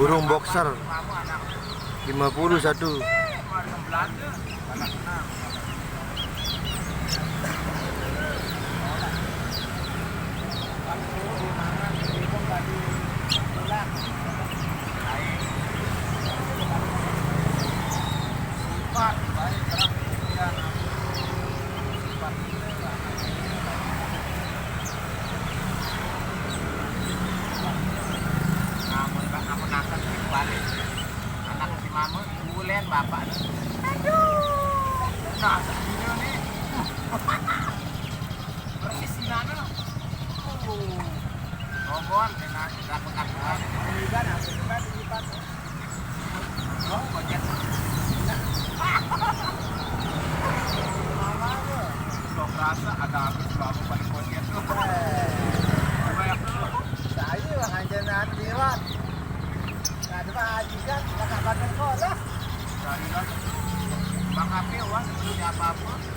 Burung boxer 51. Anak si mama bulen bapak aduh nah ini nih persis sinana rombongan kena takut-takutan kan apa kan lipat oh banyak mama tuh rasa ada habis babu paling konyet tuh banyak saya hanjanan lewat ada haji kan kakak bandar sekolah dari kan bang Api wan punya apa-apa